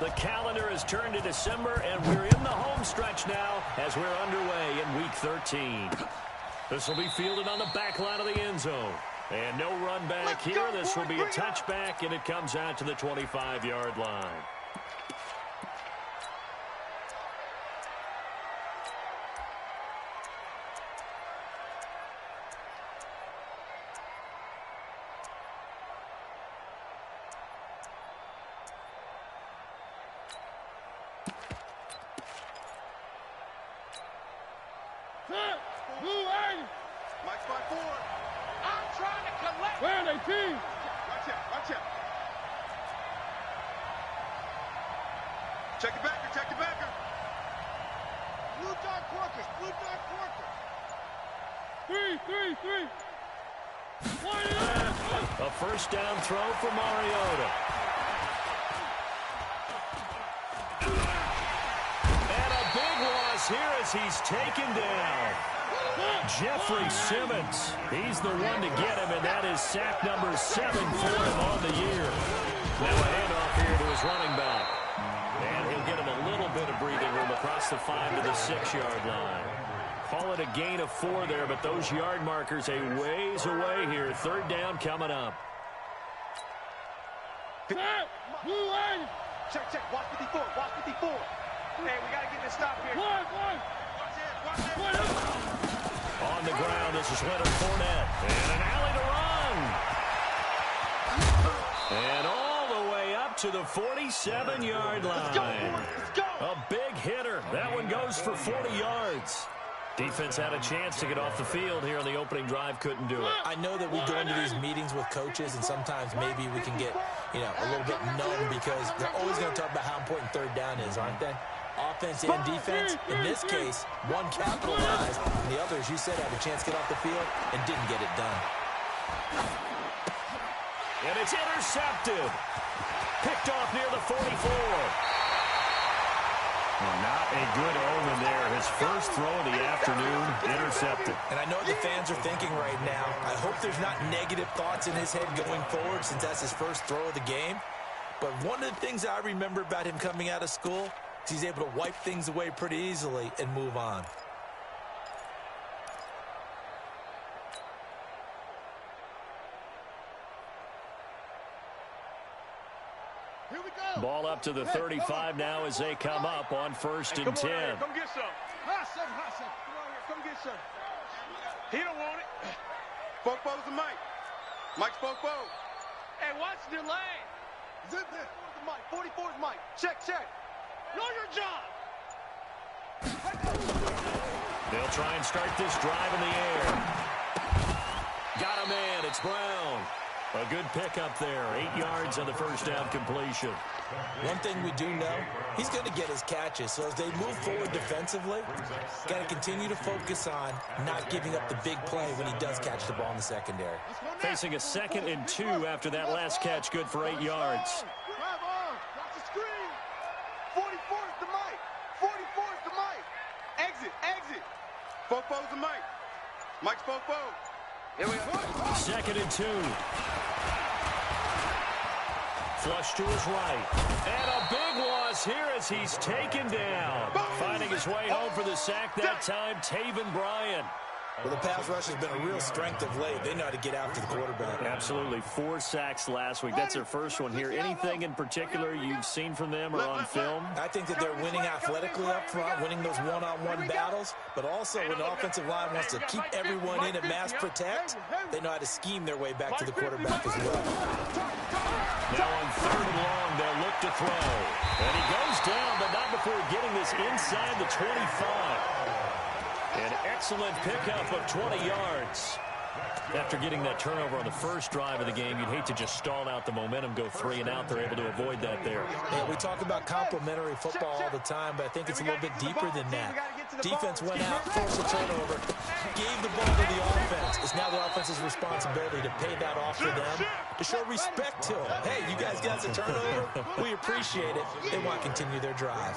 The calendar has turned to December, and we're in the home stretch now as we're underway in Week 13. This will be fielded on the back line of the end zone. And no run back here. This will be a touchback, and it comes out to the 25-yard line. Mike's by 4. I'm trying to collect. Where are they, team? Watch out, watch out. Check the backer, check the backer. Blue dot Corkers, blue dot Corkers. 3. A first down throw for Mariota. And a big loss here as he's taken down. Jeffrey Simmons, he's the one to get him, and that is sack number 7 for him on the year. Now a handoff here to his running back. And he'll get him a little bit of breathing room across the 5 to the 6-yard line. Call it a gain of 4 there, but those yard markers a ways away here. Third down coming up. Check, watch 54, watch 54. Hey, we got to get this stop here. Watch it. On the ground, this is Leonard Fournette. And an alley to run. And all the way up to the 47-yard line. Let's go. A big hitter. That one goes for 40 yards. Defense had a chance to get off the field here on the opening drive. Couldn't do it. I know that we go into these meetings with coaches, and sometimes maybe we can get, a little bit numb because they're always going to talk about how important third down is, aren't they? Offense and defense. In this case, one capitalized, and the other, as you said, had a chance to get off the field and didn't get it done. And it's intercepted. Picked off near the 44. Well, not a good omen there. His first throw of the afternoon, intercepted. And I know what the fans are thinking right now. I hope there's not negative thoughts in his head going forward since that's his first throw of the game. But one of the things I remember about him coming out of school, he's able to wipe things away pretty easily and move on. Here we go. Ball up to the 35 now as they come up on 1st and 10. Come get some. Hot some. Come on here, come get some. He don't want it. Spoke-bo's to Mike. Mike spoke-bo. Hey, watch the lane. Zip it. 44 is Mike. Check. Know your job. They'll try and start this drive in the air. Got a man. It's Brown. A good pickup there. 8 yards on the first down completion. One thing we do know, he's going to get his catches. So as they move forward defensively, got to continue to focus on not giving up the big play when he does catch the ball in the secondary. Facing a 2nd and 2 after that last catch, good for 8 yards. Drive on. Watch the screen. 44 is the Mike. 44 is the Mike. Exit. Spoke-bo's to Mike. Mike spoke-bo. Here we go. 2nd and 2. Flush to his right. And a big loss here as he's taken down. Finding his way home for the sack that time, Taven Bryan. Well, the pass rush has been a real strength of late. They know how to get after the quarterback. Absolutely. 4 sacks last week. That's their first one here. Anything in particular you've seen from them or on film? I think that they're winning athletically up front, winning those one-on-one battles, but also when the offensive line wants to keep everyone in and mass protect, they know how to scheme their way back to the quarterback as well. Now on 3rd and long, they'll look to throw. And he goes down, but not before getting this inside the 25. An excellent pickup of 20 yards. After getting that turnover on the first drive of the game, you'd hate to just stall out the momentum, go 3 and out. They're able to avoid that there. Yeah, we talk about complementary football all the time, but I think it's a little bit deeper than that. Defense went out, forced a turnover, gave the ball to the offense. It's now the offense's responsibility to pay that off for them, to show respect to them. Hey, you guys got a turnover? We appreciate it. They want to continue their drive.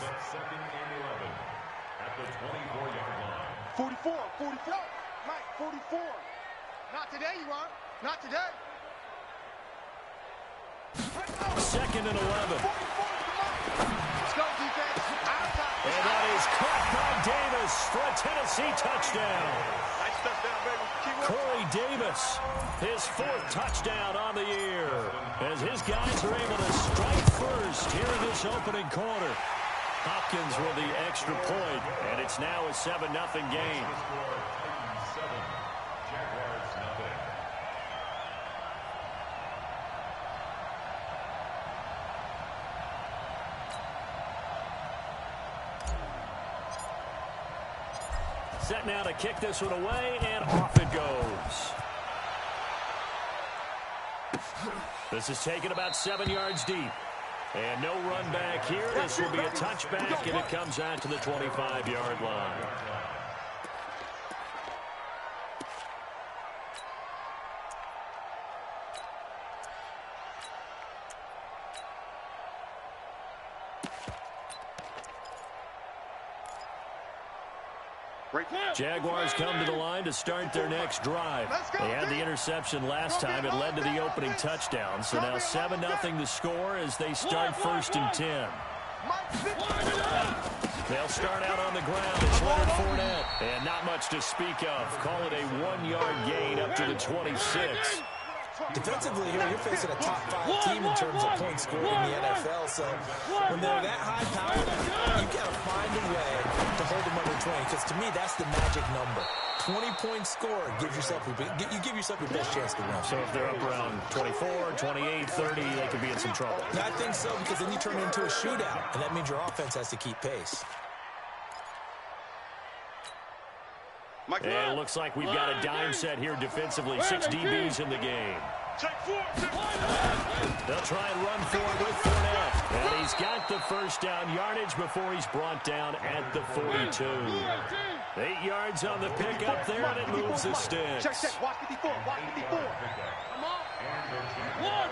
44. Mike, 44. Not today, you aren't. Not today. 2nd and 11. defense. And that is caught by Davis for a Tennessee touchdown. Nice touchdown, baby. Keep Corey Davis, his 4th touchdown on the year, as his guys are able to strike first here in this opening quarter. Hopkins with the extra point, and it's now a 7-0 game. Set now to kick this one away, and off it goes. This is taken about 7 yards deep. And no run back here. This will be a touchback, and it comes out to the 25-yard line. Jaguars come to the line to start their next drive. They had the interception last time. It led to the opening touchdown. So now 7-0 the score as they start 1st and 10. They'll start out on the ground. It's Leonard Fournette. And not much to speak of. Call it a 1-yard gain up to the 26. Defensively here, you're facing a top 5 team in terms of points scored in the NFL. So when they're that high powered, you've got to find a way to hold them under 20. Because to me, that's the magic number. 20 points scored gives yourself you give yourself your best chance to win. So if they're up around 24, 28, 30, they could be in some trouble. Yeah, I think so, because then you turn it into a shootout, and that means your offense has to keep pace. And it looks like we've got a dime set here defensively. 6 DBs in the game. They'll try and run forward with Fournette. And he's got the first down yardage before he's brought down at the 42. 8 yards on the pickup there, and it moves the sticks. Check. Watch 54. Watch 54. Come on. One.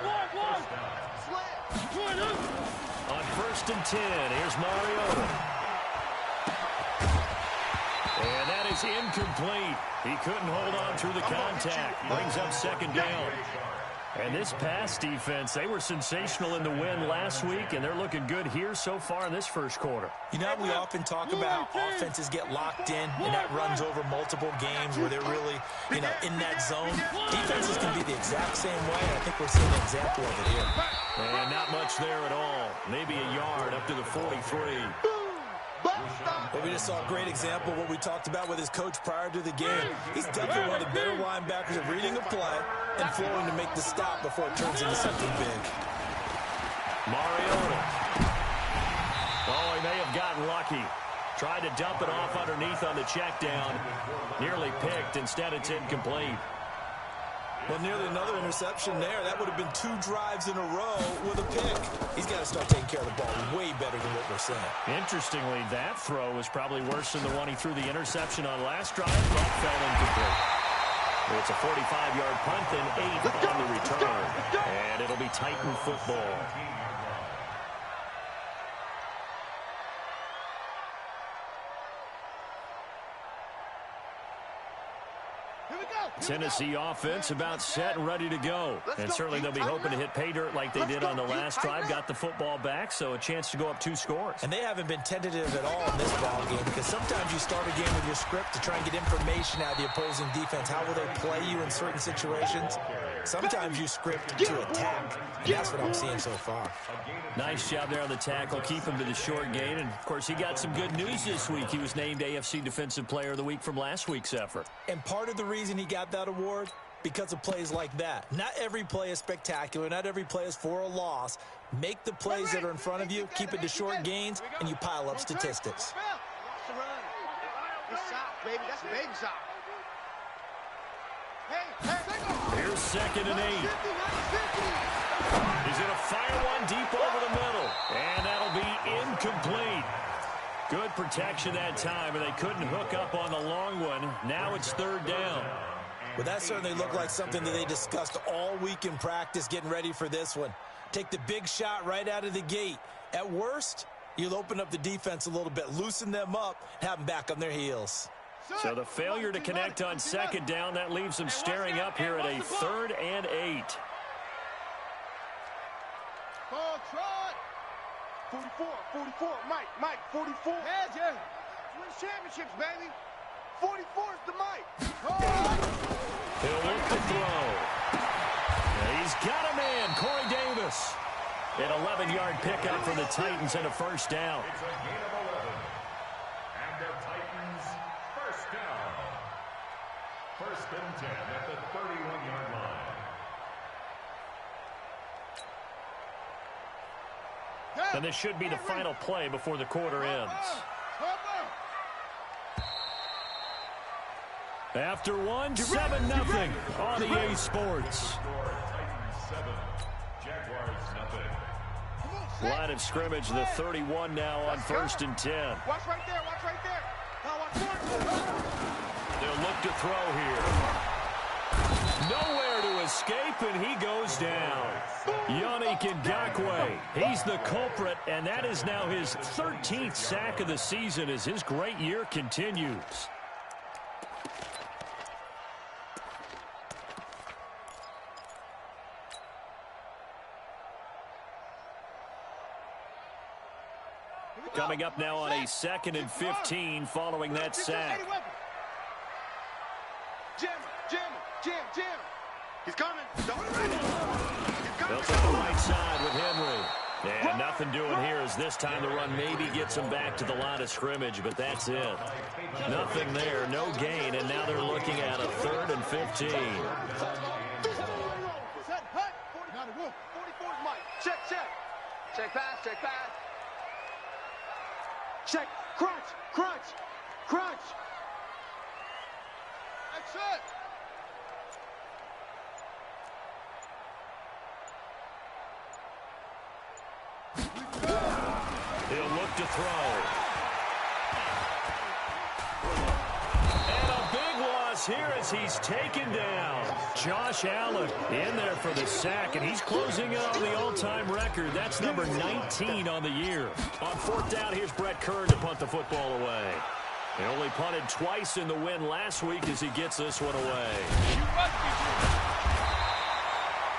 On 1st and 10, here's Mariota. And that is incomplete. He couldn't hold on through the contact. Brings up 2nd down. And this pass defense, they were sensational in the win last week, and they're looking good here so far in this first quarter. You know, we often talk about offenses get locked in, and that runs over multiple games where they're really, in that zone. Defenses can be the exact same way, and I think we're seeing an example of it here. And not much there at all. Maybe a yard up to the 43. But we just saw a great example of what we talked about with his coach prior to the game. He's definitely one of the better linebackers of reading a play and flowing to make the stop before it turns into something big. Mariota. Oh, he may have gotten lucky. Tried to dump it off underneath on the check down. Nearly picked. Instead, it's incomplete. Well, nearly another interception there. That would have been 2 drives in a row with a pick. He's got to start taking care of the ball way better than what we're seeing. Interestingly, that throw was probably worse than the one he threw the interception on last drive. That fell incomplete. It's a 45-yard punt and 8 on the return. And it'll be Titan football. Tennessee offense about set and ready to go. And certainly they'll be hoping to hit pay dirt like they did on the last drive. Got the football back, so a chance to go up 2 scores. And they haven't been tentative at all in this ball game, because sometimes you start a game with your script to try and get information out of the opposing defense. How will they play you in certain situations? Sometimes you script to attack, and that's what I'm seeing so far. Nice job there on the tackle. Keep him to the short gain. And, of course, he got some good news this week. He was named AFC Defensive Player of the Week from last week's effort. And part of the reason he got that award, because of plays like that. Not every play is spectacular. Not every play is for a loss. Make the plays that are in front of you, keep it to short gains, and you pile up statistics. Good shot, baby. That's a baby shot. Here's 2nd and 8. He's going to fire one deep over the middle. And that'll be incomplete. Good protection that time, and they couldn't hook up on the long one. Now it's 3rd down. Well, that certainly looked like something that they discussed all week in practice getting ready for this one. Take the big shot right out of the gate. At worst, you'll open up the defense a little bit, loosen them up, and have them back on their heels. So the failure to connect on 2nd down, that leaves them staring up here at a 3rd and 8. 44, Mike, 44. Yeah, Jim. Win championships, baby. 44 is the Mike. He'll look to throw. And he's got a man, Corey Davis. An 11-yard pickup for the Titans and a first down. It's a gain of 11. And the Titans first down. First and 10 at the 31-yard line. And this should be the final play before the quarter ends. After one, 7-0 on EA Sports. Titans 7, Jaguars nothing. Line of scrimmage, the 31 now on first and 10. Watch right there. Now watch forward. They'll look to throw here. Nowhere to escape, and he goes down. Yannick Ngakoue, he's the culprit, and that is now his 13th sack of the season as his great year continues. Coming up now on a 2nd and 15 following that sack. Jam. He's coming. They'll take the right side with Henry. And nothing doing here as this time the run maybe gets him back to the line of scrimmage, but that's it. Nothing there, no gain, and now they're looking at a 3rd and 15. Check pass. Check, crunch. That's it. He'll look to throw. And a big loss here as he's taken down. Josh Allen in there for the sack, and he's closing in on the all-time record. That's number 19 on the year. On 4th down, here's Brett Kern to punt the football away. He only punted twice in the win last week as he gets this one away.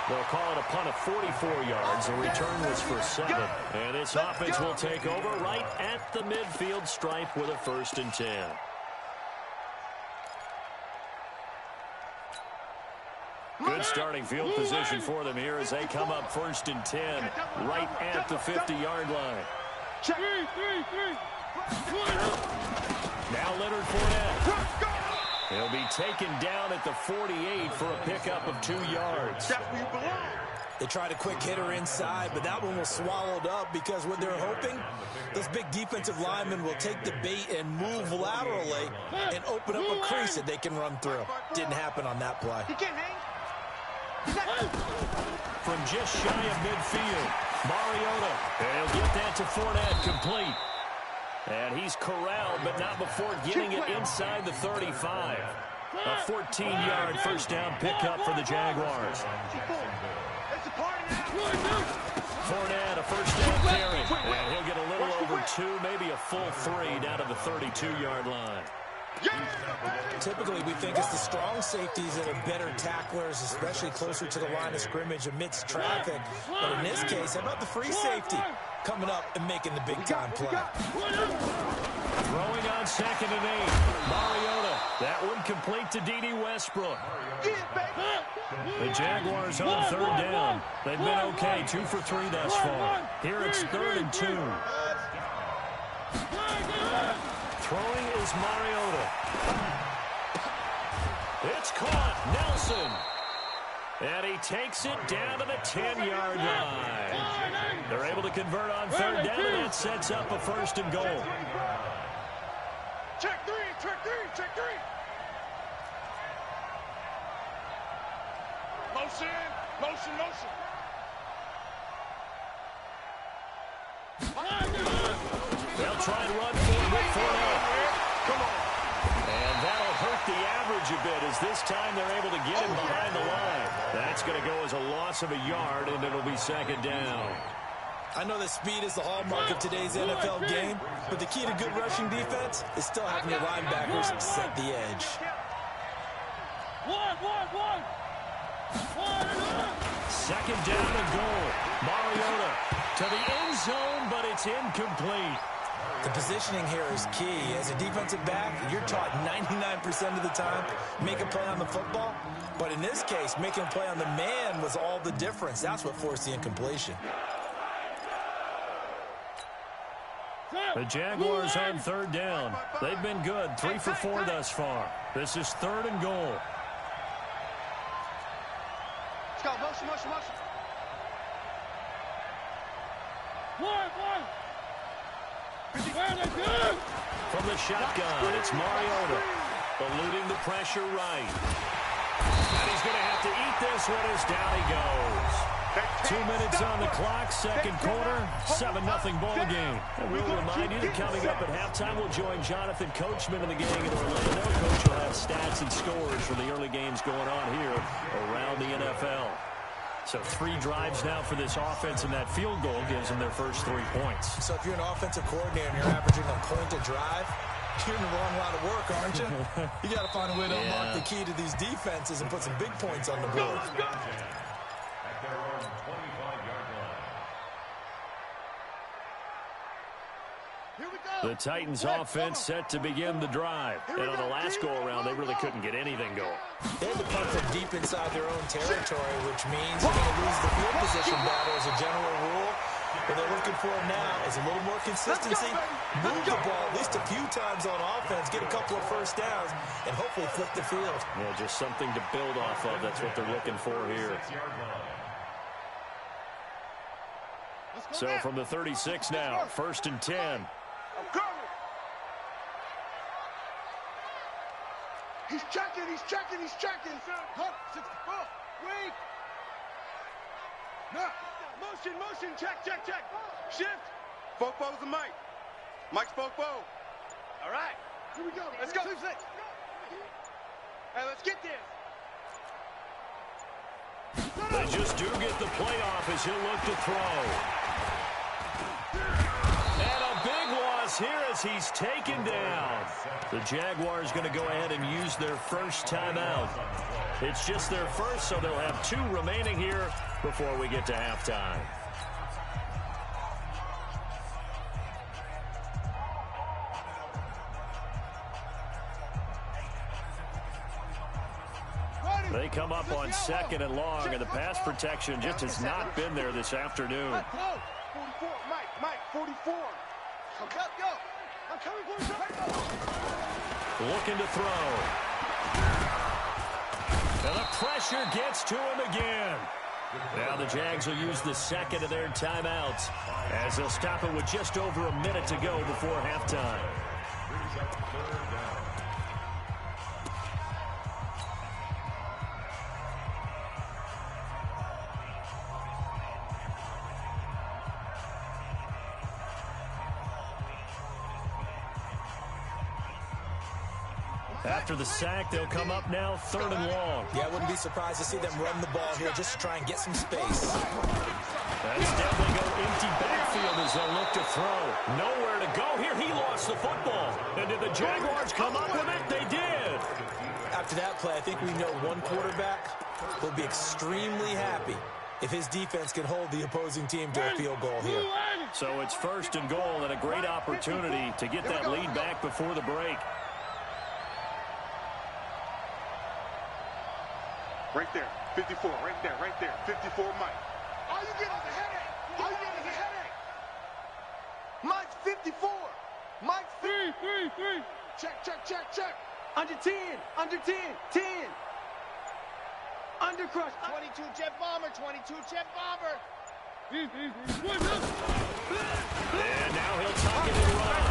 They'll call it a punt of 44 yards. The return was for 7. And this offense will take over right at the midfield stripe with a 1st and 10. Good starting field position for them here as they come up 1st and 10 right at the 50-yard line. Now Leonard Fournette. He'll be taken down at the 48 for a pickup of 2 yards. They tried a quick hitter inside, but that one was swallowed up because what they're hoping, this big defensive lineman will take the bait and move laterally and open up a crease that they can run through. Didn't happen on that play. He can't hang. From just shy of midfield, Mariota. And he'll get that to Fournette, complete. And he's corralled, but not before getting it inside the 35. A 14-yard first down pickup for the Jaguars. Fournette, a first down carry. And he'll get a little over 2, maybe a full 3 down to the 32-yard line. Typically, we think it's the strong safeties that are better tacklers, especially closer to the line of scrimmage amidst traffic. But in this case, how about the free safety coming up and making the big-time play? Throwing on 2nd and 8. Mariota. That one complete to D.D. Westbrook. The Jaguars on 3rd down. They've been okay, 2 for 3 thus far. Here it's 3rd and 2. Throwing is Mariota. It's caught. Nelson. And he takes it down to the 10-yard line. They're able to convert on 3rd down, and that sets up a 1st and goal. Check three. Motion. They'll try and run forward with Fournette. Come on. And that'll hurt the average a bit as this time they're able to get him behind the line. That's going to go as a loss of a yard, and it'll be 2nd down. I know that speed is the hallmark of today's NFL game, but the key to good rushing defense is still having your linebackers set the edge. One. 2nd down and goal. Mariota to the end zone, but it's incomplete. The positioning here is key. As a defensive back, you're taught 99% of the time, make a play on the football. But in this case, making a play on the man was all the difference. That's what forced the incompletion. The Jaguars on third down. They've been good, 3 for 4 thus far. This is 3rd and goal. Let's go, motion, motion, motion. From the shotgun, it's Mariota. Eluding the pressure right. And he's going to have to eat this one as down he goes. 2 minutes on the clock, second quarter, 7-0 ball game. And we'll remind you that coming up at halftime, we'll join Jonathan Coachman and the gang in Orlando. Coach will have stats and scores from the early games going on here around the NFL. So 3 drives now for this offense, and that field goal gives them their first 3 points. So if you're an offensive coordinator and you're averaging a point a drive, you're in the wrong line of work, aren't you? You got to find a way to unlock the key to these defenses and put some big points on the board. At their own 25-yard line. The Titans offense set to begin the drive. And on the last go-around, they really couldn't get anything going. They had to punt from deep inside their own territory, which means they're going to lose the field position battle as a general rule. What they're looking for now is a little more consistency, move the ball at least a few times on offense, get a couple of first downs, and hopefully flip the field. Yeah, just something to build off of. That's what they're looking for here. So from the 36 now, 1st and 10. I'm coming. He's checking, he's checking, he's checking. Huh, 64. Wait. No. Motion, motion, check, check, check. Shift. Fofo's the Mike. Mike's Fofo. All right. Here we go. Let's go. 2-6. Hey, let's get this. They just do get the playoff as he'll look to throw. And a big loss here as he's taken down. The Jaguars going to go ahead and use their first timeout. It's just their first, so they'll have 2 remaining here before we get to halftime. They come up on 2nd and long, and the pass protection just has not been there this afternoon. 44, Mike, 44. Go, go. I'm coming for you. Looking to throw. And the pressure gets to him again. Now the Jags will use the 2nd of their timeouts as they'll stop it with just over a minute to go before halftime. After the sack, they'll come up now 3rd and long. Yeah, I wouldn't be surprised to see them run the ball here just to try and get some space. That's definitely go empty backfield as they'll look to throw. Nowhere to go here. He lost the football. And did the Jaguars come up with it? They did. After that play, I think we know one quarterback will be extremely happy if his defense can hold the opposing team to a field goal here. So it's 1st and goal and a great opportunity to get that lead back before the break. Right there, 54, right there, 54, Mike. All you get is a headache. All you get is a headache. Mike's 54. Mike's 3. Check. Under 10, 10. Under crush. 22 jet bomber, 22 jet bomber. And now he'll tuck it and run.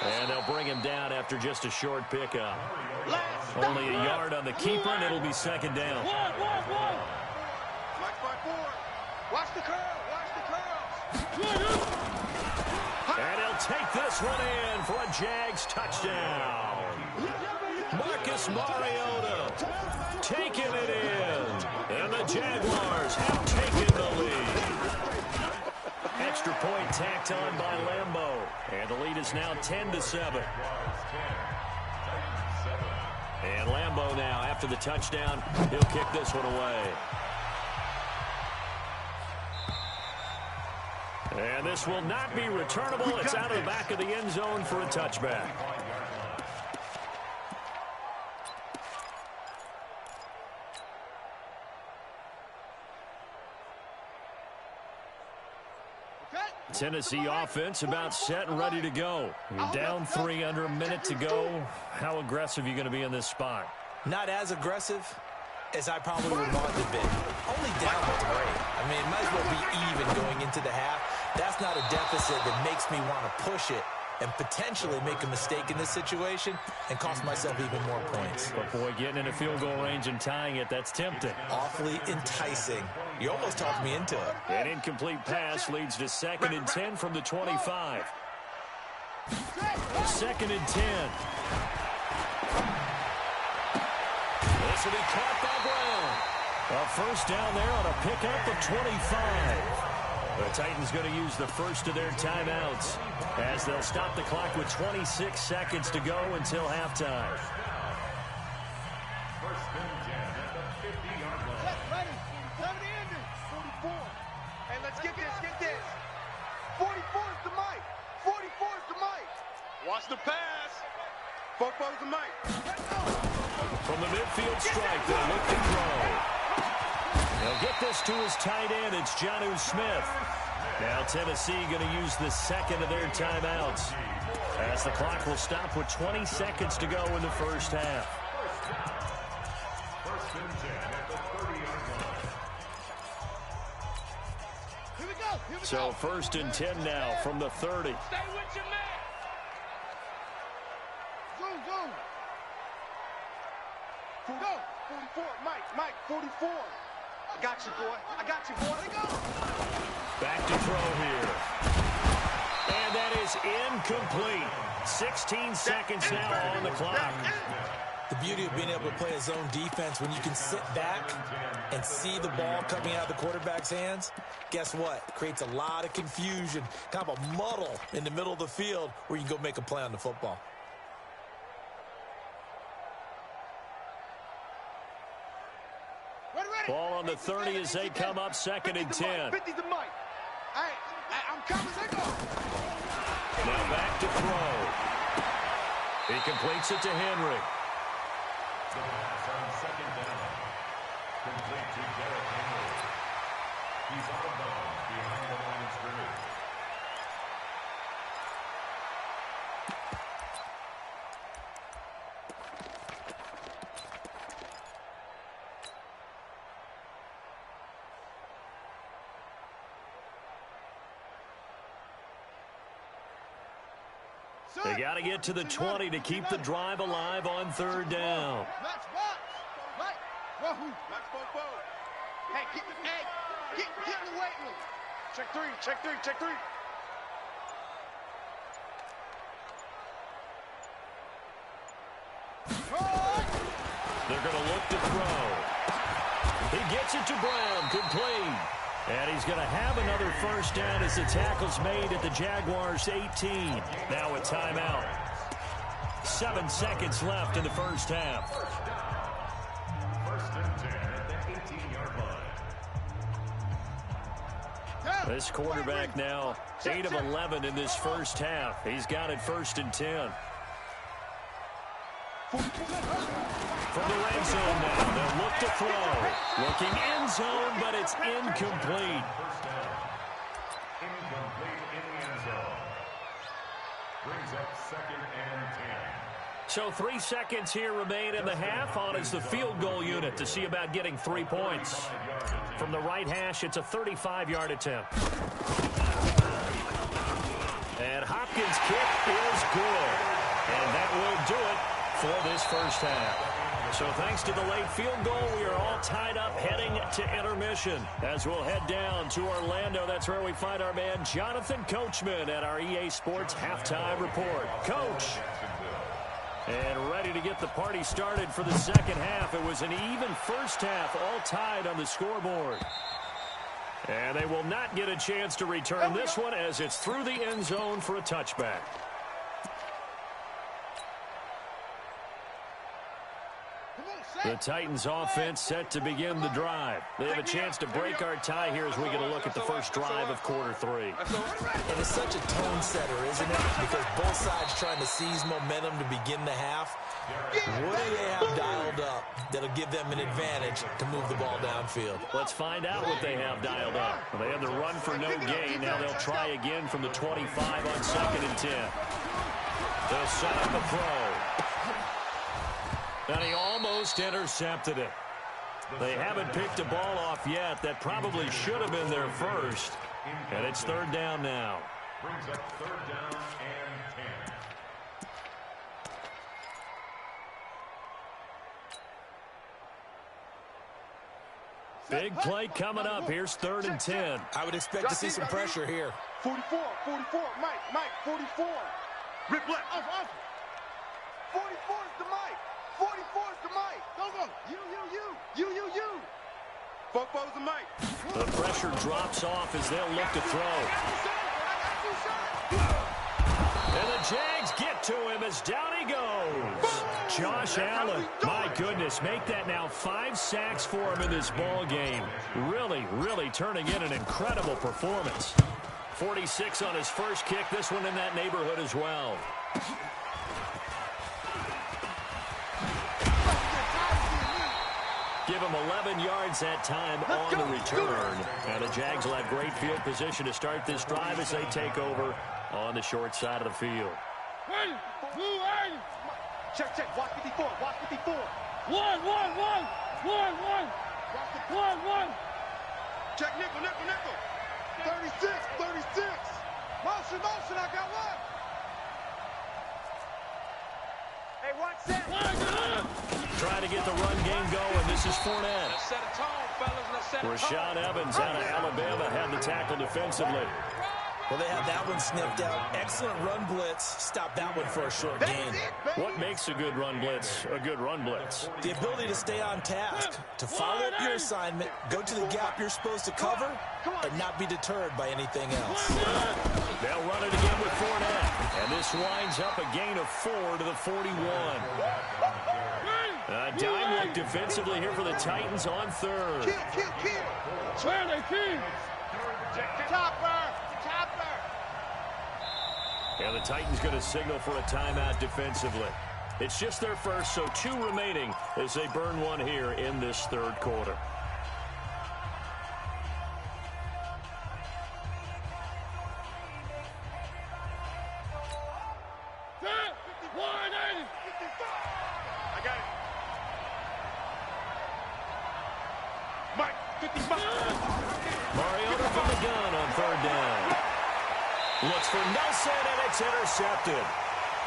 And they'll bring him down after just a short pickup. Only a yard on the keeper, and it'll be 2nd down. Mike's by 4. Watch the curl. And he'll take this one in for a Jags touchdown. Marcus Mariota taking it in. And the Jaguars have taken the lead. Extra point tacked on by Lambeau. And the lead is now 10-7. And Lambeau now, after the touchdown, he'll kick this one away. And this will not be returnable. It's out of the back of the end zone for a touchback. Tennessee offense about set and ready to go. You're down 3 under a minute to go. How aggressive are you going to be in this spot? Not as aggressive as I probably would want to be. Only down 3. I mean, it might as well be even going into the half. That's not a deficit that makes me want to push it and potentially make a mistake in this situation and cost myself even more points. But, boy, getting in a field goal range and tying it, that's tempting. Awfully enticing. You almost talked me into it. An incomplete pass leads to 2nd and 10 from the 25. 2nd and 10. This will be caught by Brown. A first down there on a pickup of 25. The Titans going to use the first of their timeouts as they'll stop the clock with 26 seconds to go until halftime. First and 10 at the 50-yard line. Ready. 44. Hey, let's get this. 44 is the mic. 44 is the mic. Watch the pass. 44 is the mic. From the midfield strike, they'll look to throw. They'll get this to his tight end. It's Jonnu Smith. Now Tennessee going to use the second of their timeouts as the clock will stop with 20 seconds to go in the first half. First and 10 at the 30-yard line. Here we go. So 1st and 10 now from the 30. Stay with your man. Go. 44. Mike. 44. I got you, boy. Let go. Back to throw here. And that is incomplete. 16 seconds now on the clock. The beauty of being able to play a zone defense when you can sit back and see the ball coming out of the quarterback's hands, guess what? It creates a lot of confusion, kind of a muddle in the middle of the field where you can go make a play on the football. Ball on the 30 as they come up 2nd and 10. 50's the mic. Hey, I'm coming. Let go. Now back to throw. He completes it to Henry. The pass on 2nd down. Complete to Derrick Henry. He's out of bounds behind the line of scrimmage. They got to get to the 20 to keep the drive alive on 3rd down. Max box. Hey, get in the weight room. Check three. They're going to look to throw. He gets it to Brown, complete. And he's going to have another first down as the tackle's made at the Jaguars' 18. Now a timeout. 7 seconds left in the first half. First and 10 at the 18-yard line. This quarterback now 8 of 11 in this first half. He's got it 1st and 10. From the red zone now, they'll look to throw. Looking end zone, but it's incomplete. First down. Incomplete in the end zone. Brings up 2nd and 10. So 3 seconds here remain in the half. On is the field goal unit to see about getting 3 points. From the right hash, it's a 35-yard attempt. And Hopkins' kick is good. And that will do it for this first half. So thanks to the late field goal, we are all tied up heading to intermission. As we'll head down to Orlando, that's where we find our man Jonathan Coachman at our EA Sports Halftime Report. Coach. And ready to get the party started for the second half. It was an even first half, all tied on the scoreboard. And they will not get a chance to return this one as it's through the end zone for a touchback. Come on, The Titans offense set to begin the drive. They have a chance to break our tie here as we get a look at the first drive of quarter 3. And it's such a tone setter, isn't it? Because both sides trying to seize momentum to begin the half. What do they have dialed up that'll give them an advantage to move the ball downfield? Let's find out what they have dialed up. Well, they had the run for no gain. Now they'll try again from the 25 on 2nd and 10. They'll set up the throw. And he almost intercepted it. They haven't picked a ball off yet. That probably should have been their first. And it's 3rd down now. Brings up 3rd down and 10. Big play coming up. Here's 3rd and 10. I would expect to see some pressure here. 44, Mike, 44. Rip left. 44 is the Mike. 44 is the Mike. Go. You. Fofo's the Mike. The pressure drops off as they'll look to throw. And the Jags get to him as down he goes. Josh Allen, my goodness, make that now 5 sacks for him in this ball game. Really turning in an incredible performance. 46 on his first kick, this one in that neighborhood as well. Give him 11 yards that time on the return. And the Jags will have great field position to start this drive as they take over on the short side of the field. Check. Watch 54. Watch 54. One. Check nickel. 36. Motion, I got one. Hey, 1 second. Trying to get the run game going. This is Fournette. Let's set a tone, fellas. Let's set a tone. Rashaan Evans out of Alabama had the tackle defensively. Well, they had that one sniffed out. Excellent run blitz. Stop that one for a short gain. What makes a good run blitz a good run blitz? The ability to stay on task, to follow up your assignment, go to the gap you're supposed to cover, and not be deterred by anything else. They'll run it again with Fournette. And this winds up a gain of 4 to the 41. A dime look defensively here for the Titans on 3rd. Kill. Where they kill? Chopper. And the Titans going to signal for a timeout defensively. It's just their first, so 2 remaining as they burn one here in this 3rd quarter. I got it. Mike, 55. Mariota from the gun on 3rd down. Looks for Nelson, and it's intercepted.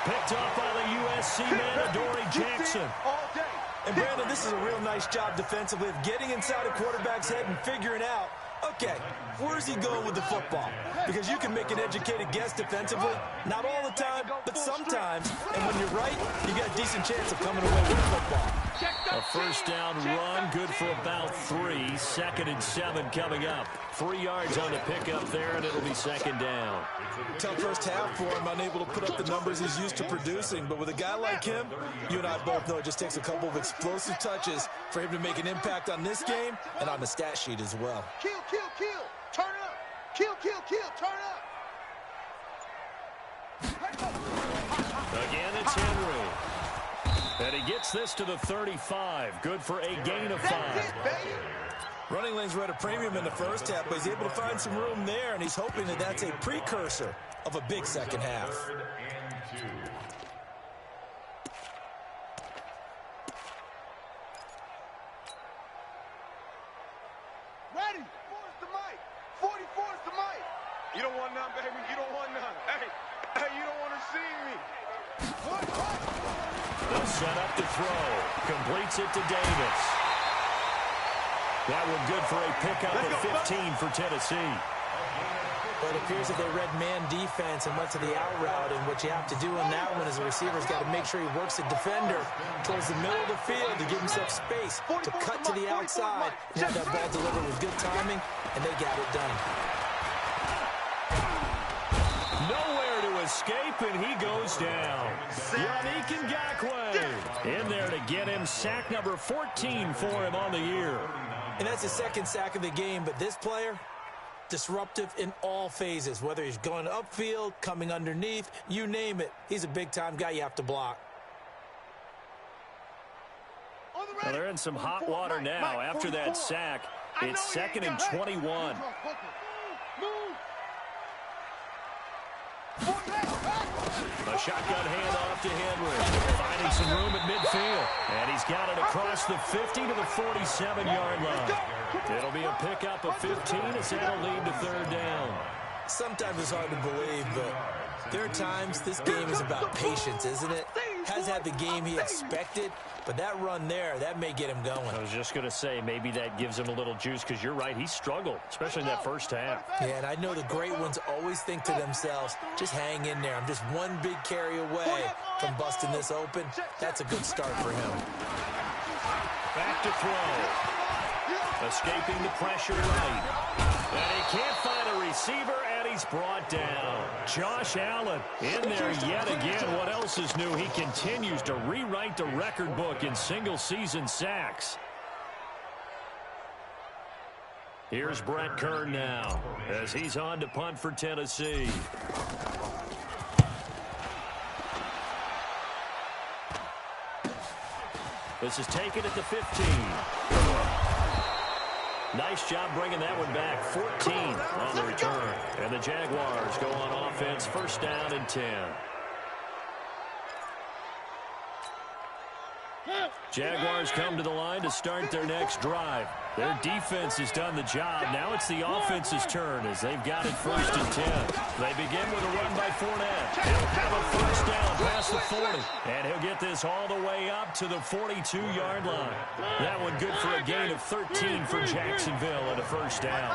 Picked off by the USC man, Adoree Jackson. All day. And, Brandon, this is a real nice job defensively of getting inside a quarterback's head and figuring out, okay, where's he going with the football? Because you can make an educated guess defensively. Not all the time, but sometimes. And when you're right, you got a decent chance of coming away with the football. A first down run, good for about 3. 2nd and 7 coming up. 3 yards on the pickup there, and it'll be 2nd down. Tough first half for him, unable to put up the numbers he's used to producing. But with a guy like him, you and I both know it just takes a couple of explosive touches for him to make an impact on this game and on the stat sheet as well. Kill. Turn up. Kill. Turn up. Again, it's Henry. And he gets this to the 35. Good for a gain of 5. That's it, baby. Running lanes were at a premium in the first half, but he's able to find some room there, and he's hoping that that's a precursor of a big second half. 3rd and 2. Ready. 44 is the mic. 44 is the mic. You don't want none, baby. You don't want none. Hey, you don't want to see me. What? They'll set up to throw. Completes it to Davis. That one good for a pickup of 15 for Tennessee. But it appears that they read man defense and went to the out route, and what you have to do in that one is the receiver's got to make sure he works the defender towards the middle of the field to give himself space to cut to the outside and have that ball delivered with good timing, and they got it done. Nowhere to escape, and he goes down. Yannick Ngakoue in there to get him. Sack number 14 for him on the year. And that's the second sack of the game, but this player, disruptive in all phases, whether he's going upfield, coming underneath, you name it. He's a big-time guy you have to block. Well, they're in some hot water now after that sack. It's 2nd and 21. A shotgun handoff to Henry, finding some room at midfield. And he's got it across the 50 to the 47-yard line. It'll be a pickup of 15 as that'll lead to 3rd down. Sometimes it's hard to believe, but there are times this game is about patience, isn't it? Has had the game he expected, but that run there, that may get him going. I was just going to say, maybe that gives him a little juice, because you're right, he struggled, especially in that first half. Yeah, and I know the great ones always think to themselves, just hang in there. I'm just one big carry away from busting this open. That's a good start for him. Back to throw. Escaping the pressure right. And he can't find a receiver, and he's brought down. Josh Allen in there yet again. What else is new? He continues to rewrite the record book in single-season sacks. Here's Brett Kern now as he's on to punt for Tennessee. This is taken at the 15. Nice job bringing that one back. 14 on the return. And the Jaguars go on offense, 1st down and 10. Jaguars come to the line to start their next drive. Their defense has done the job. Now it's the offense's turn as they've got it 1st and 10. They begin with a run by Fournette. He'll have a 1st down past the 40. And he'll get this all the way up to the 42-yard line. That one good for a gain of 13 for Jacksonville and a 1st down.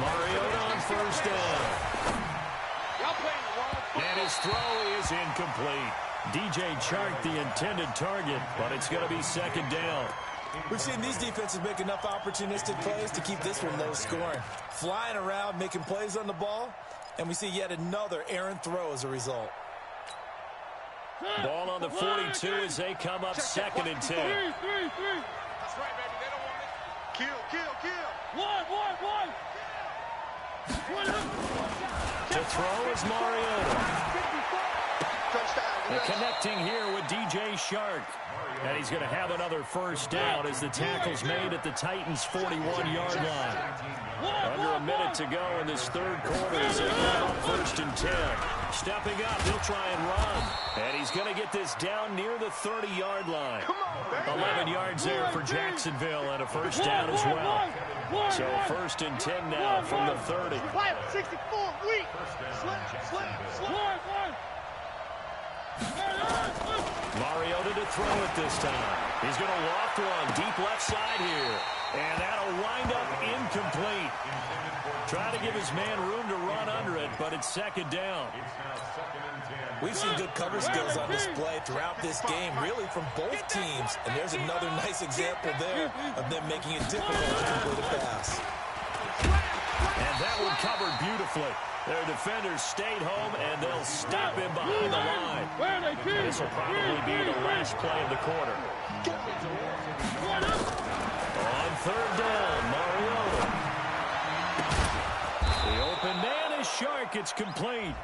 Mariota on 1st down. And his throw is incomplete. DJ Chark the intended target, but it's going to be 2nd down. We've seen these defenses make enough opportunistic plays to keep this one low scoring. Flying around, making plays on the ball, and we see yet another errant throw as a result. Ball on the 42 as they come up 2nd and 10. That's right, baby. They don't want it. Kill. One. To throw is Mariota. And connecting here with DJ Chark. And he's going to have another 1st down as the tackle's made at the Titans' 41-yard line. Under a minute to go in this 3rd quarter as they come up 1st and 10. Stepping up, he'll try and run. And he's going to get this down near the 30-yard line. 11 yards there for Jacksonville and a 1st down as well. So 1st and 10 now from the 30. 64, weak. Slip. Mariota to throw it this time. He's going to loft one deep left side here. And that'll wind up incomplete. Try to give his man room to run under it, but it's 2nd down. We've seen good cover skills on display throughout this game, really from both teams. And there's another nice example there of them making it difficult to complete a pass. And that one covered beautifully. Their defenders stayed home, and they'll stop him behind the line. This will probably be the last play of the quarter. On 3rd down, Mariota. The open man is Chark. It's complete.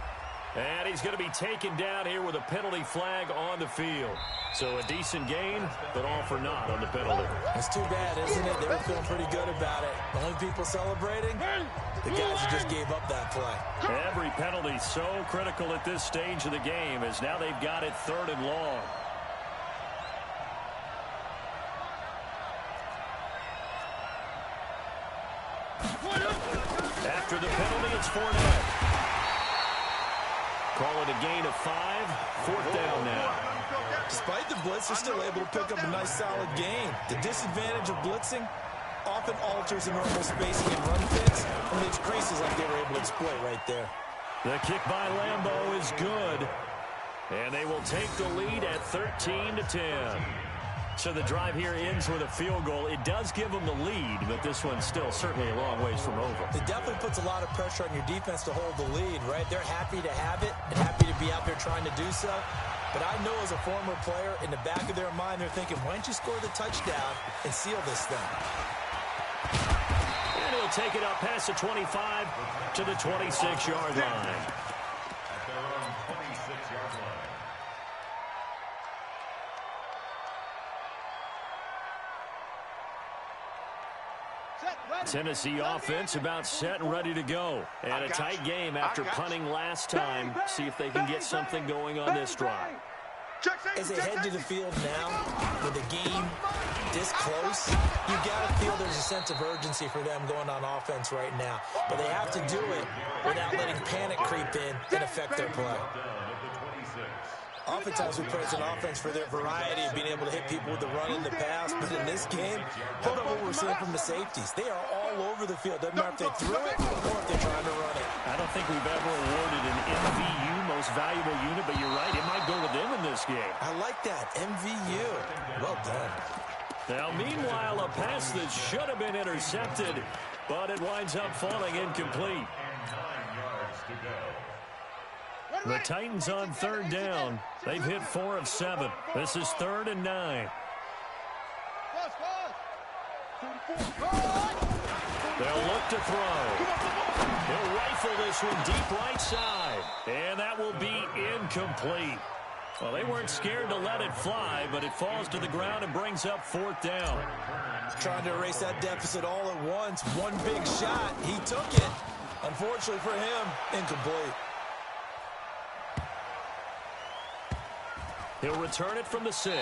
And he's going to be taken down here with a penalty flag on the field. So a decent gain, but all for naught on the penalty. It's too bad, isn't it? They were feeling pretty good about it. The only people celebrating, the guys who just gave up that play. Every penalty so critical at this stage of the game as now they've got it 3rd and long. After the penalty, it's Fournette. Call it a gain of 5. 4th down now. Despite the blitz, they're still able to pick up a nice solid gain. The disadvantage of blitzing often alters the normal spacing and run fits and makes creases like they were able to exploit right there. The kick by Lambeau is good. And they will take the lead at 13-10. So the drive here ends with a field goal. It does give them the lead, but this one's still certainly a long ways from over. It definitely puts a lot of pressure on your defense to hold the lead, right? They're happy to have it and happy to be out there trying to do so. But I know as a former player, in the back of their mind, they're thinking, why don't you score the touchdown and seal this thing? And he'll take it up past the 25 to the 26-yard line. At their own 26-yard line. Tennessee offense about set and ready to go. And a tight game after punting last time. See if they can get something going on this drive. As they head to the field now, with the game this close, you got to feel there's a sense of urgency for them going on offense right now. But they have to do it without letting panic creep in and affect their play. Oftentimes we praise an offense for their variety of being able to hit people with the run and the pass, but in this game, how about what we're seeing from the safeties? They are all over the field. Doesn't matter if they threw it or if they're trying to run it. I don't think we've ever awarded an MVU, most valuable unit, but you're right, it might go to them in this game. I like that, MVU. Well done. Now, meanwhile, a pass that should have been intercepted, but it winds up falling incomplete. And 9 yards to go. The Titans on third down. They've hit 4 of 7. This is 3rd and 9. They'll look to throw. He'll rifle this one deep right side. And that will be incomplete. Well, they weren't scared to let it fly, but it falls to the ground and brings up 4th down. Trying to erase that deficit all at once. One big shot. He took it. Unfortunately for him, incomplete. He'll return it from the 6.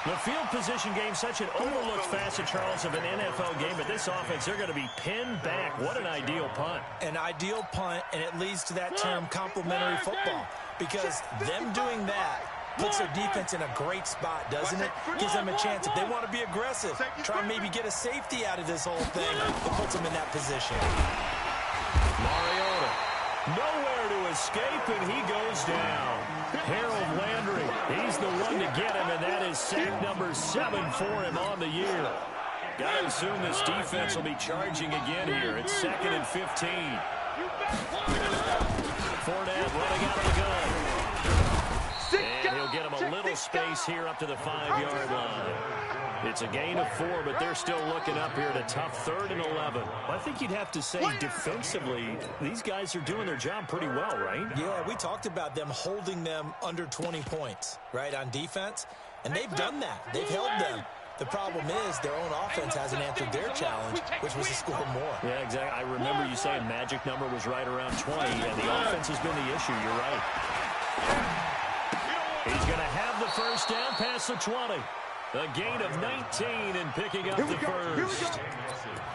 The field position game, such an overlooked facet, Charles, of an NFL game, but this offense, they're going to be pinned back. What an ideal punt. An ideal punt, and it leads to that term complementary football, because them doing that puts their defense in a great spot, doesn't it? Gives them a chance. If they want to be aggressive, try and maybe get a safety out of this whole thing, it puts them in that position. Mariota, nowhere to escape, and he goes down. Harold Landry, he's the one to get him, and that is sack number 7 for him on the year. Got to assume this defense will be charging again here. It's 2nd and 15. Fournette running out of the gun. And he'll get him a little space here up to the 5-yard line. It's a gain of 4, but they're still looking up here at a tough 3rd and 11. I think you'd have to say defensively, these guys are doing their job pretty well, right? Yeah, we talked about them holding them under 20 points, right, on defense, and they've done that. They've held them. The problem is their own offense hasn't answered their challenge, which was to score more. Yeah, exactly. I remember you saying magic number was right around 20, and the offense has been the issue. You're right. He's going to have the first down past the 20. A gain of 19 and picking up the first.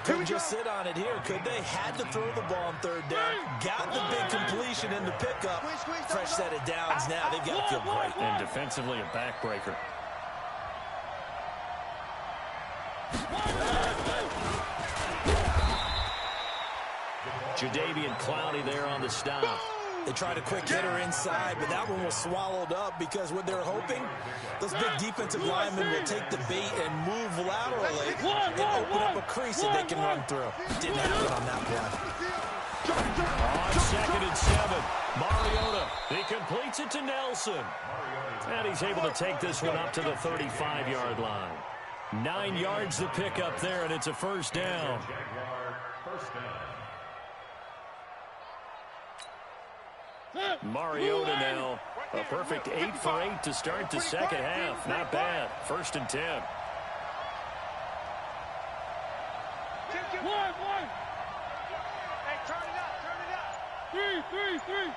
Couldn't just sit on it here, could they? Had to throw the ball on 3rd down. Got the big completion in the pickup. Fresh set of downs now. They've got to feel great. And defensively, a backbreaker. Jadeveon Clowney there on the stop. They tried a quick hitter inside, but that one was swallowed up because what they're hoping, those big defensive linemen will take the bait and move laterally and open up a crease that they can run through. Didn't happen on that play. On 2nd and 7, Mariota, he completes it to Nelson. And he's able to take this one up to the 35-yard line. 9 yards to pick up there, and it's a first down. First down. Mariota now, a perfect 8 for 8 to start the second half. Not bad. 1st and 10. Hey, turn it up, turn it up. 3.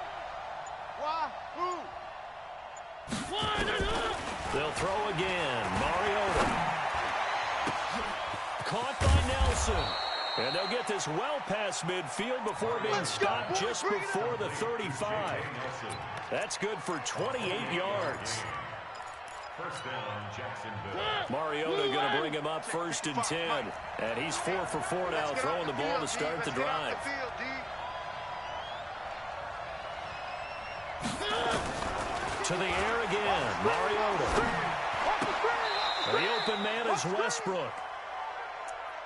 They'll throw again. Mariota. Caught by Nelson. And they'll get this well past midfield before being stopped just before the 35. That's good for 28 yards. First down, Jacksonville. Mariota going to bring him up 1st and 10. And he's 4 for 4 now, throwing the ball to start the drive. To the air again. Mariota. The open man is Westbrook.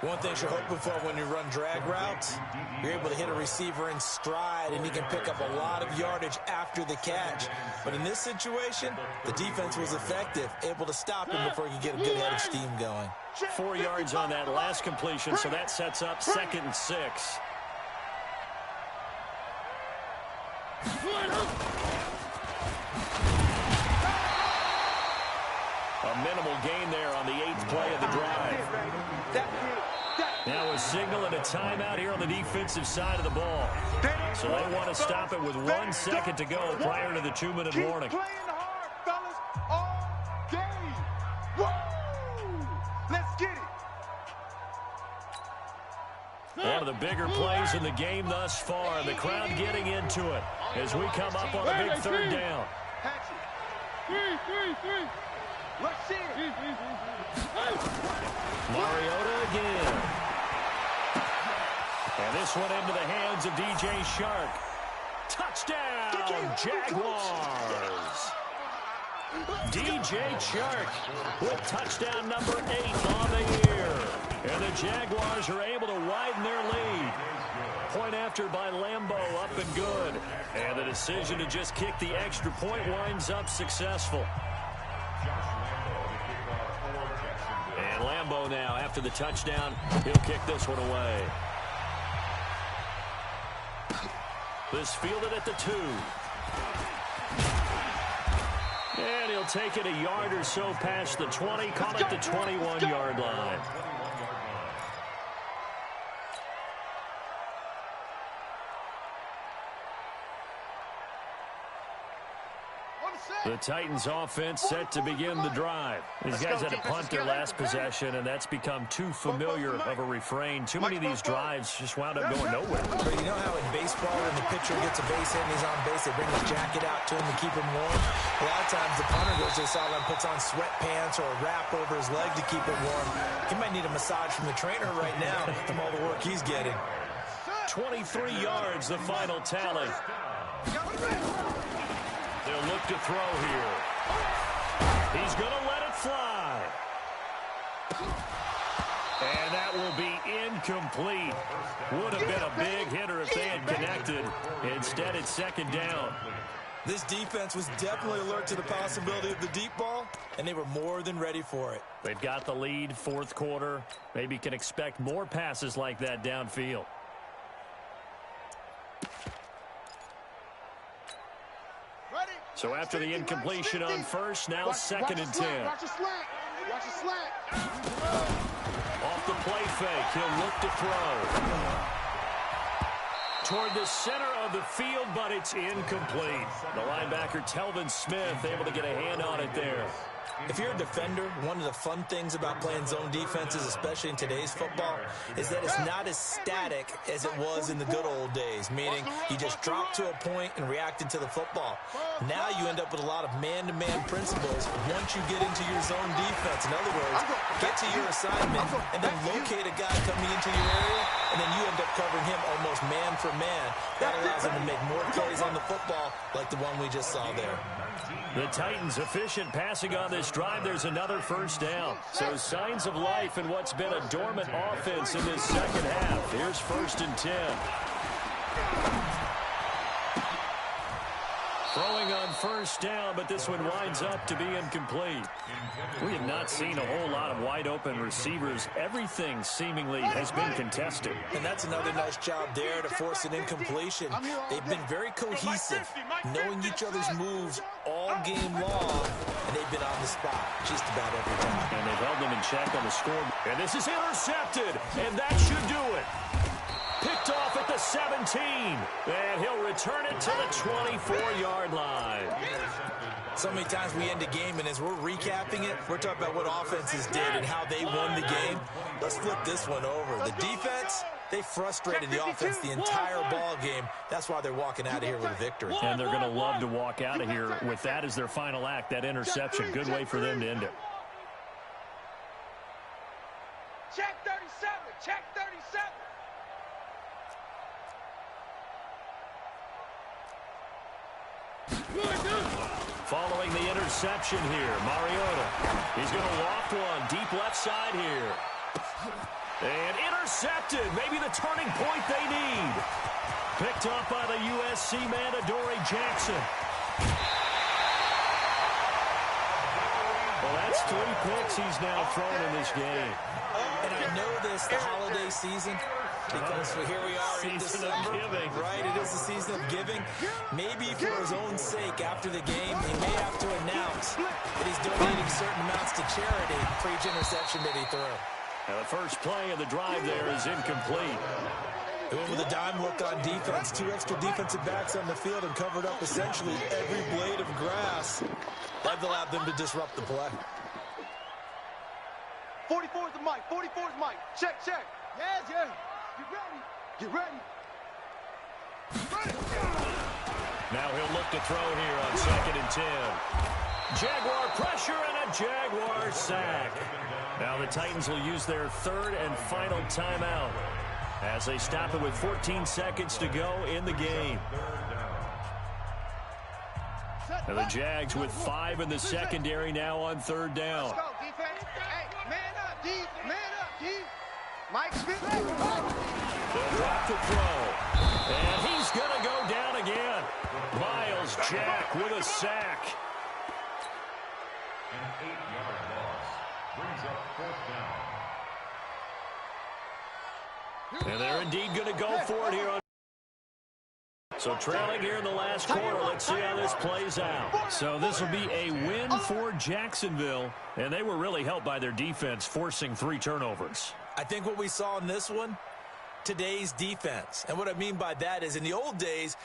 One thing you're hoping for when you run drag routes, you're able to hit a receiver in stride, and he can pick up a lot of yardage after the catch. But in this situation, the defense was effective, able to stop him before he could get a good head of steam going. 4 yards on that last completion, so that sets up 2nd and 6. A minimal gain there on the 8th play of the drive. Now a signal and a timeout here on the defensive side of the ball. So they want to stop it with 1 second to go prior to the 2-minute warning. Keep playing hard, fellas, all day. Woo! Let's get it. One of the bigger plays in the game thus far. The crowd getting into it as we come up on a big 3rd down. Let's see it. Mariota again. And this one into the hands of DJ Shark. Touchdown, Jaguars. DJ Shark with touchdown number 8 on the year. And the Jaguars are able to widen their lead. Point after by Lambo, up and good. And the decision to just kick the extra point winds up successful. And Lambo now, after the touchdown, he'll kick this one away. This fielded at the 2. And he'll take it a yard or so past the 20, call it the 21-yard line. The Titans offense set to begin the drive. These guys had to punt their last possession, and that's become too familiar of a refrain. Too many of these drives just wound up going nowhere. But you know how in baseball, when the pitcher gets a base hit and he's on base, they bring his jacket out to him to keep him warm? A lot of times the punter goes to the sideline, puts on sweatpants or a wrap over his leg to keep him warm. He might need a massage from the trainer right now from all the work he's getting. 23 yards, the final tally. They'll look to throw here. He's going to let it fly. And that will be incomplete. Would have been a big hitter if they had connected. Instead, it's 2nd down. This defense was definitely alert to the possibility of the deep ball, and they were more than ready for it. They've got the lead, 4th quarter. Maybe can expect more passes like that downfield. So after the incompletion on first, now 2nd and 10. Watch a slant. Watch a slant. Off the play fake, he'll look to throw. Toward the center of the field, but it's incomplete. The linebacker, Telvin Smith, able to get a hand on it there. If you're a defender, one of the fun things about playing zone defenses, especially in today's football, is that it's not as static as it was in the good old days, meaning you just drop to a point and reacted to the football. Now you end up with a lot of man-to-man principles once you get into your zone defense. In other words, get to your assignment and then locate a guy coming into your area, and then you end up covering him almost man for man. That allows him to make more plays on the football like the one we just saw there. The Titans efficient passing on this drive. There's another 1st down. So signs of life in what's been a dormant offense in this 2nd half. Here's 1st and 10. Throwing on 1st down, but this one winds up to be incomplete. We have not seen a whole lot of wide-open receivers. Everything seemingly has been contested. And that's another nice job there to force an incompletion. They've been very cohesive, knowing each other's moves all game long, and they've been on the spot just about every time. And they've held them in check on the score. And this is intercepted, and that should do it. Picked off at the 17, and he'll return it to the 24-yard line. So many times we end a game, and as we're recapping it, we're talking about what offenses did and how they won the game. Let's flip this one over. The defense, they frustrated the offense the entire ball game. That's why they're walking out of here with a victory. And they're going to love to walk out of here with that as their final act, that interception. Good way for them to end it. Check 37. Check 37. following the interception here. Mariota, he's going to loft one deep left side here. And intercepted. Maybe the turning point they need. Picked up by the USC man, Adoree Jackson. Well, that's 3 picks he's now thrown in this game. And I know this, the holiday season, because here we are in December, right? It is the season of giving. Maybe for his own sake, after the game, he may have to announce that he's donating certain amounts to charity for each interception that he threw. Now the first play of the drive there is incomplete. They went with a dime look on defense. 2 extra defensive backs on the field and covered up essentially every blade of grass. That allowed them to disrupt the play. 44 is the mic. 44 is Mike. Check. Yes. Get ready. Now he'll look to throw here on 2nd and 10. Jaguar pressure and a Jaguar sack. Now the Titans will use their 3rd and final timeout as they stop it with 14 seconds to go in the game. Now the Jags with 5 in the secondary now on 3rd down. Let's go, defense. Hey, man up, D. Man up, D. Mike Smith. They'll drop the throw. And he's going to go down again. Miles Jack with a sack. An 8-yard loss brings up 4th down. And they're indeed going to go for it here on. So trailing here in the last quarter, let's see how this plays out. So this will be a win for Jacksonville, and they were really helped by their defense forcing 3 turnovers. I think what we saw in this one, today's defense. And what I mean by that is in the old days,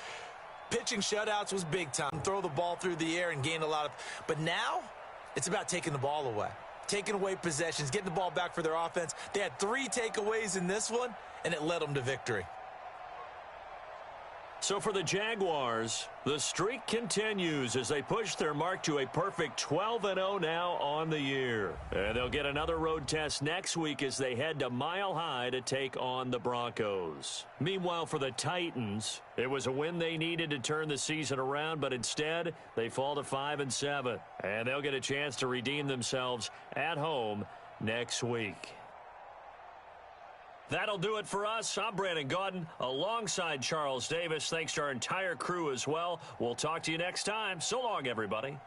pitching shutouts was big time. Throw the ball through the air and gain a lot of. But now it's about taking the ball away. Taking away possessions, getting the ball back for their offense. They had 3 takeaways in this one, and it led them to victory. So for the Jaguars, the streak continues as they push their mark to a perfect 12-0 now on the year. And they'll get another road test next week as they head to Mile High to take on the Broncos. Meanwhile, for the Titans, it was a win they needed to turn the season around, but instead they fall to 5-7. And they'll get a chance to redeem themselves at home next week. That'll do it for us. I'm Brandon Gaudin alongside Charles Davis. Thanks to our entire crew as well. We'll talk to you next time. So long, everybody.